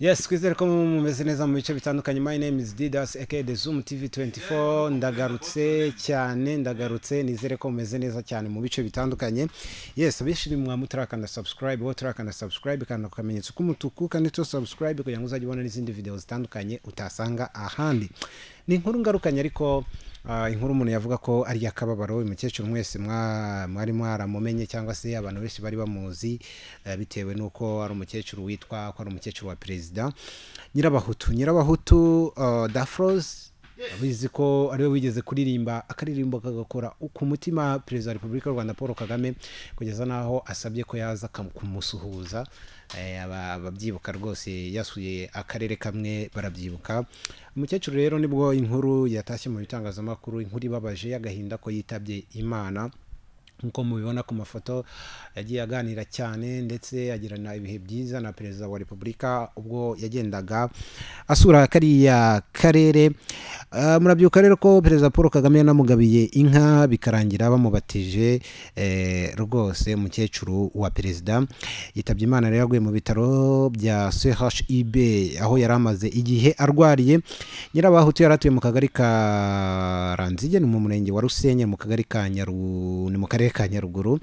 Yes, kwizere ko mumeze neza mu bice bitandukanye. My name is Didas aka The Zoom TV 24. Ndagarutse nizere ko mumeze neza cyane mu bice bitandukanye. Yes, abishiri mwamuturakanda subscribe, wo turakanda subscribe kandi ukamenyetso k'umutuku kandi to subscribe kugira ngo uzajye ubona n'izindi video zitandukanye utasanga ahandi. Ni inkuru ngarukanye ariko inkuru umuntu yavuga ko ari yakababaro umukecuru mwese mwari mwaramumenye cyangwa se abantu benshi bari bamuzi bitewe nuko ari umukecuru witwa ko ari umukecuru wa president Nyirabahutu Dafros abizi ko ariwe wigeze kuririmba akaririmbo kagakora ku mutima President wa Republika y'u Rwanda Paul Kagame kugeza naho asabye ko yaza kumusuhuza. Ababyibuka rwose yasuye akarere kamwe barabyibuka. Umukecuru rero nibwo inkuru yatashye mu bitangazamakuru, inkuru ibabaje y'agahinda ko yitabye Imana. Nkuko mubibona ku mafoto yagiye aganira cyane ndetse agirana ibihe byiza na Perezida wa Republika ubwo yagendaga asura kariya karere. Murabyuka rero ko Perezida Paul Kagame yanamugabiye inka bikarangira bamubatije. Rwose umukecuru wa Perezida yitabye Imana rero yaguye mu bitaro bya CHUB aho yaramaze igihe arwariye. Nyirabahutu yaratuye mu kagari ka Ranzige mu murenge wa Rusenye mu kagari ka mu karere ka Nyaruguru.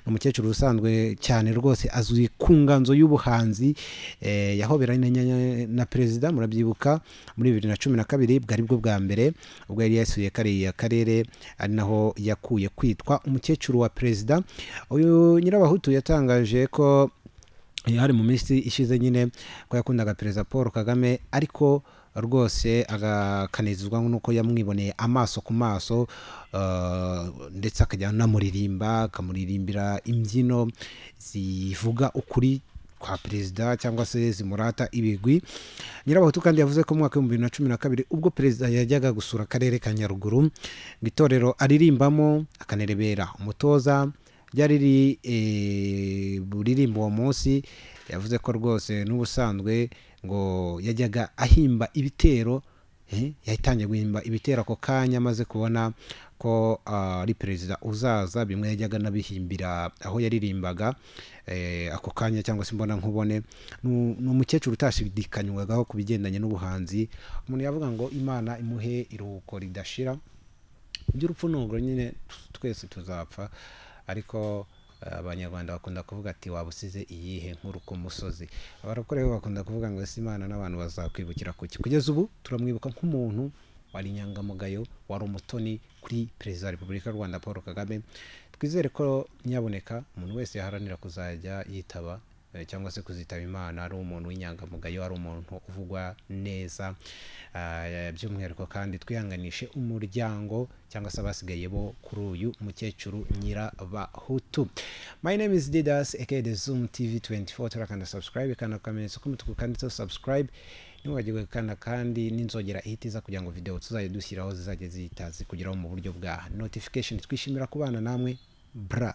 Umukecuru usanzwe cyane rwose azwi ku nganzo y'ubuhanzi. Yahoberanye na Perezida murabyibuka muri 2012 bwari bwo bwa mbere ubwo yari yasuye kariya karere ari naho yakuye kwitwa umukecuru wa Perezida. Uyu Nyirabahutu yatangaje ko hari mu minsi ishize nyine ko yakundaga Perezida Paul Kagame ariko rwose agakanezezwa nuko yamwiboneye amaso ku maso, ndetse akajya namuririmba akamuririmbira imbyino zivuga ukuri kwa Perezida cyangwa se zimurata ibigwi. Nyirabahutu kandi yavuze ko mu mwaka wa 2012 ubwo Perezida yajyaga gusura akarere ka Nyaruguru itorero aririmbamo akanerebera umutoza ryari buririmbo uwo munsi. Yavuze ko rwose n'ubusanzwe ngo yajyaga ahimba ibitero, yahitangiye guhimba ibitero ako kanya maze kubona ko ari Perezida uzaza. Bimwe yajyaga nabihimbira aho yaririmbaga ako kanya cyangwa se mbona nkubone. N'umukecuru utashidikanywagaho kubigendanye n'ubuhanzi. Umuntu yavuga ngo Imana imuhe iruhuko ridashira. By'urupfu n'ubwo nyine twese tuzapfa, ariko abanyarwanda bakunda kuvuga ati wabusize iyihe nkuru ku musozi. Abarokore bakunda kuvuga ngo ese Imana n'abantu bazakwibukira kuki. Kugeza ubu turamwibuka nk'umuntu wari inyangamugayo, wari umutoni kuri Perezida wa Republika y'u Rwanda Paul Kagame. Twizere ko nyaboneka umuntu wese yaharanira kuzajya yitaba cyangwa se kuzitaba Imana ari umuntu w'inyangamugayo, ari umuntu uvugwa neza. By'umwihariko kandi twihanganishe umuryango cyangwa se abasigaye bo kuri uyu mukecuru Nyirabahutu. My name is Didas aka The Zoom TV 24. Turakanda subscribe kandi ukamenyetso k'umutuku kandi to subscribe. Niwagirwe kandi n'inzogera ihitiza kugira ngo video tuzajye dushyiraho zizajye zihita zikugeraho mu buryo bwa notification. Twishimira kubana namwe bra.